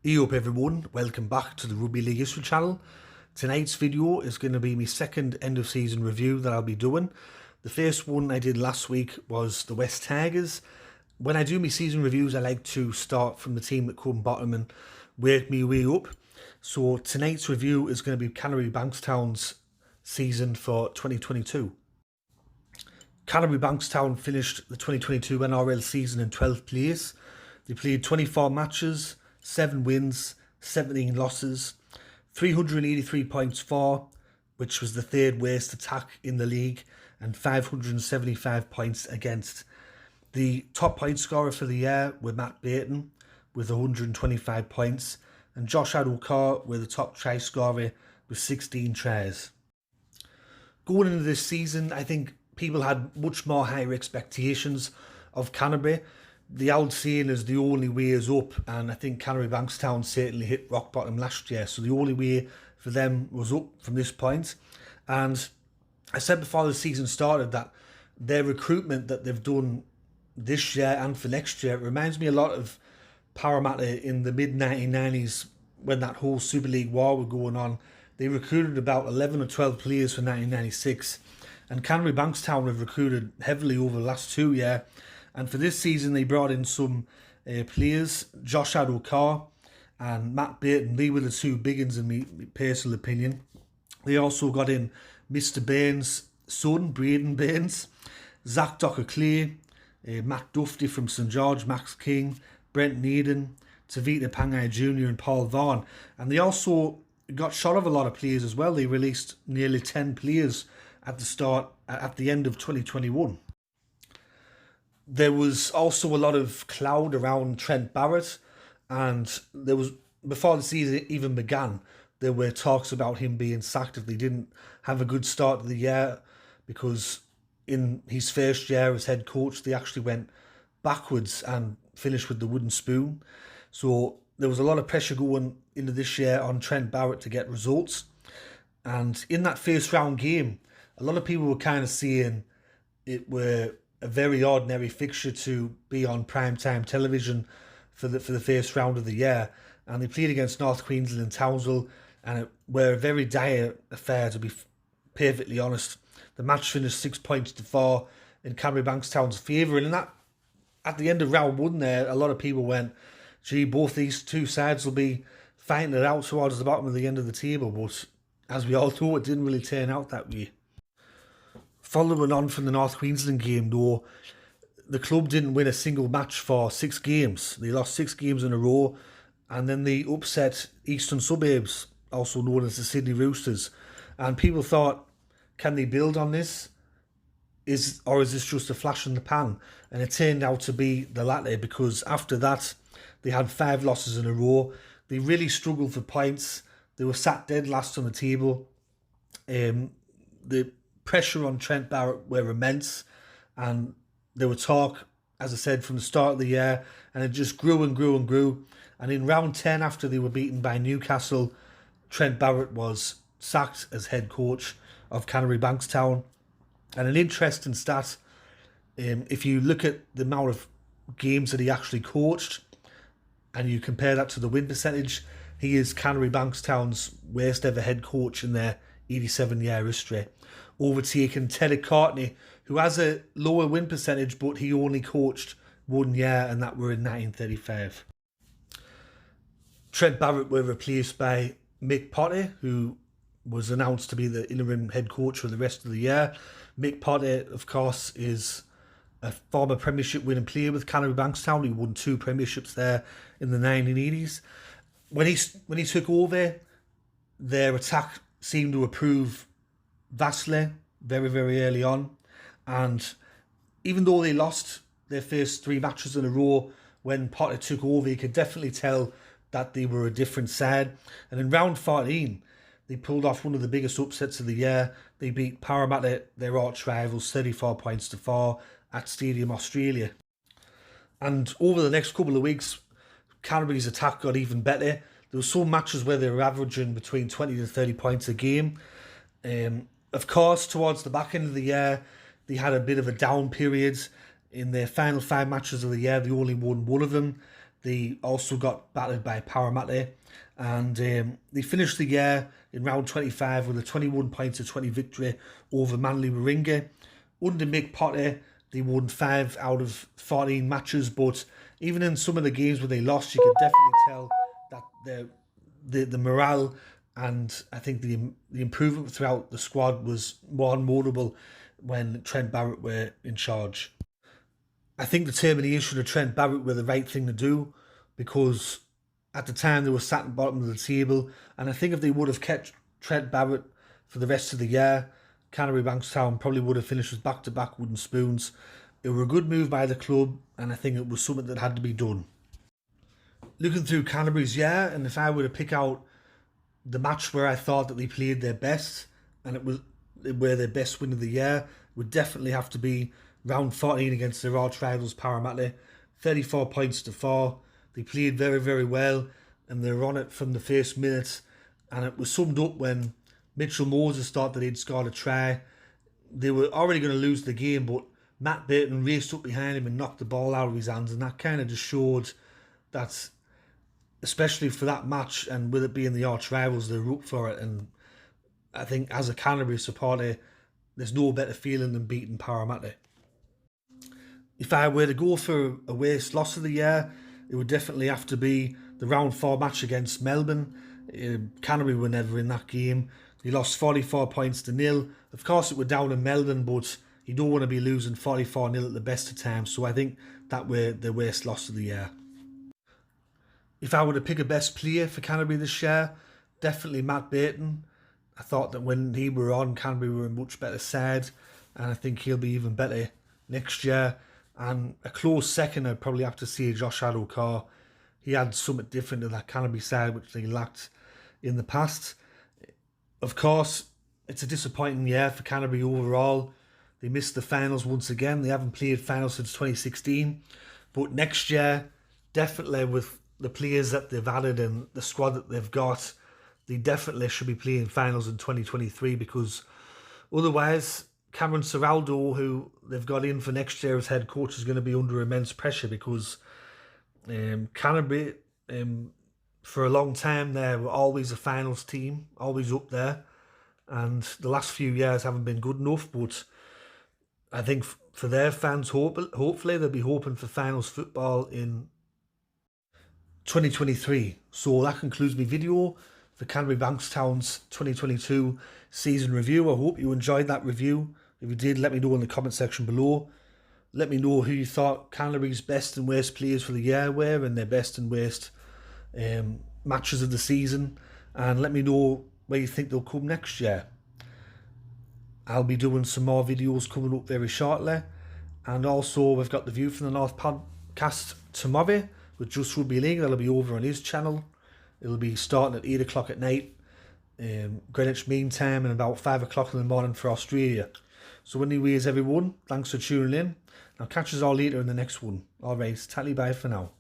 Hey up everyone, welcome back to the Rugby League History channel. Tonight's video is going to be my second end of season review that I'll be doing. The first one I did last week was the West Tigers. When I do my season reviews, I like to start from the team that come bottom and work my way up. So tonight's review is going to be Canterbury-Bankstown's season for 2022. Canterbury-Bankstown finished the 2022 NRL season in 12th place. They played 24 matches, 7 wins, 17 losses, 383 points for, which was the third worst attack in the league, and 575 points against. The top point scorer for the year were Matt Burton with 125 points, and Josh Adokar were the top try scorer with 16 tries. Going into this season, I think people had much more higher expectations of Canterbury. The old saying is the only way is up, and I think Canterbury-Bankstown certainly hit rock bottom last year, so the only way for them was up from this point. And I said before the season started that their recruitment that they've done this year and for next year reminds me a lot of Parramatta in the mid-1990s when that whole Super League war was going on. They recruited about 11 or 12 players for 1996, and Canterbury-Bankstown have recruited heavily over the last 2 years. And for this season, they brought in some players, Josh Adokar and Matt Burton. They were the two big ones in my personal opinion. They also got in Mr. Burns' son, Braden Burns, Zach Docker-Clay, Matt Duffy from St George, Max King, Brent Needon, Tavita Pangai Jr. and Paul Vaughan. And they also got shot of a lot of players as well. They released nearly 10 players at the end of 2021. There was also a lot of cloud around Trent Barrett, and there was, before the season even began, there were talks about him being sacked if they didn't have a good start to the year, because in his first year as head coach, they actually went backwards and finished with the wooden spoon. So there was a lot of pressure going into this year on Trent Barrett to get results. And in that first round game, a lot of people were kind of saying it were a very ordinary fixture to be on primetime television for the first round of the year. And they played against North Queensland and Townsville, and it were a very dire affair, to be perfectly honest. The match finished 6 points to 4 in Canterbury-Bankstown's favour, and in that, at the end of round one there, a lot of people went, gee, both these two sides will be fighting it out towards the bottom of the end of the table. But as we all know, it didn't really turn out that way. Following on from the North Queensland game, though, the club didn't win a single match for 6 games. They lost 6 games in a row, and then they upset Eastern Suburbs, also known as the Sydney Roosters. And people thought, can they build on this? Or is this just a flash in the pan? And it turned out to be the latter, because after that, they had 5 losses in a row. They really struggled for points. They were sat dead last on the table. The pressure on Trent Barrett were immense, and there were talk, as I said, from the start of the year, and it just grew and grew and grew. And in round 10, after they were beaten by Newcastle, Trent Barrett was sacked as head coach of Canterbury-Bankstown. And an interesting stat, if you look at the amount of games that he actually coached and you compare that to the win percentage, he is Canterbury-Bankstown's worst ever head coach in their 87-year history, overtaking Teddy Courtney, who has a lower win percentage, but he only coached 1 year, and that were in 1935. Trent Barrett were replaced by Mick Potter, who was announced to be the interim head coach for the rest of the year. Mick Potter, of course, is a former premiership winning player with Canterbury-Bankstown. He won 2 premierships there in the 1980s. When he took over, their attack seemed to improve vastly very, very early on. And even though they lost their first 3 matches in a row, when Potter took over, you could definitely tell that they were a different side. And in round 14, they pulled off one of the biggest upsets of the year. They beat Parramatta, their arch rivals, 34 points to 4 at Stadium Australia. And over the next couple of weeks, Canterbury's attack got even better. There were some matches where they were averaging between 20 to 30 points a game. Of course, towards the back end of the year, they had a bit of a down period. In their final 5 matches of the year, they only won 1 of them. they also got battered by Parramatta, and they finished the year in round 25 with a 21 points to 20 victory over Manly Warringah. Under Mick Potter, they won 5 out of 14 matches, but even in some of the games where they lost, you could definitely tell that the morale and I think the improvement throughout the squad was more notable when Trent Barrett were in charge. I think the termination of Trent Barrett were the right thing to do, because at the time they were sat at the bottom of the table, and I think if they would have kept Trent Barrett for the rest of the year, Canterbury-Bankstown probably would have finished with back-to-back wooden spoons. It was a good move by the club, and I think it was something that had to be done. Looking through Canterbury's year, and if I were to pick out the match where I thought that they played their best, and it were their best win of the year, would definitely have to be round 14 against their arch rivals Parramatta. 34 points to 4. They played very, very well, and they were on it from the first minute. And it was summed up when Mitchell Moses thought that he'd scored a try. They were already going to lose the game, but Matt Burton raced up behind him and knocked the ball out of his hands, and that kind of just showed that, especially for that match, and with it being the arch rivals, they're up for it. And I think as a Canterbury supporter, there's no better feeling than beating Parramatta. If I were to go for a worst loss of the year, it would definitely have to be the round 4 match against Melbourne. Canterbury were never in that game. They lost 44 points to 0. Of course, it were down in Melbourne, but you don't want to be losing 44-0 at the best of times. So I think that were the worst loss of the year. If I were to pick a best player for Canterbury this year, definitely Matt Burton. I thought that when he were on, Canterbury were a much better side, and I think he'll be even better next year. And a close second, I'd probably have to see Josh Addo-Carr. He had something different to that Canterbury side, which they lacked in the past. Of course, it's a disappointing year for Canterbury overall. They missed the finals once again. They haven't played finals since 2016. But next year, definitely with the players that they've added and the squad that they've got, they definitely should be playing finals in 2023, because otherwise Cameron Ciraldo, who they've got in for next year as head coach, is going to be under immense pressure, because Canterbury, for a long time they were always a finals team, always up there, and the last few years haven't been good enough. But I think for their fans, hopefully they'll be hoping for finals football in 2023. So that concludes my video for Canterbury-Bankstown's 2022 season review. I hope you enjoyed that review. If you did, let me know in the comment section below. Let me know who you thought Canterbury's best and worst players for the year were, and their best and worst matches of the season. And let me know where you think they'll come next year. I'll be doing some more videos coming up very shortly. And also, we've got the View from the North podcast tomorrow with Just Rugby League. That'll be over on his channel. It'll be starting at 8 o'clock at night, Greenwich Mean Time, and about 5 o'clock in the morning for Australia. So anyways, everyone, thanks for tuning in. I'll catch us all later in the next one. Alright, tally bye for now.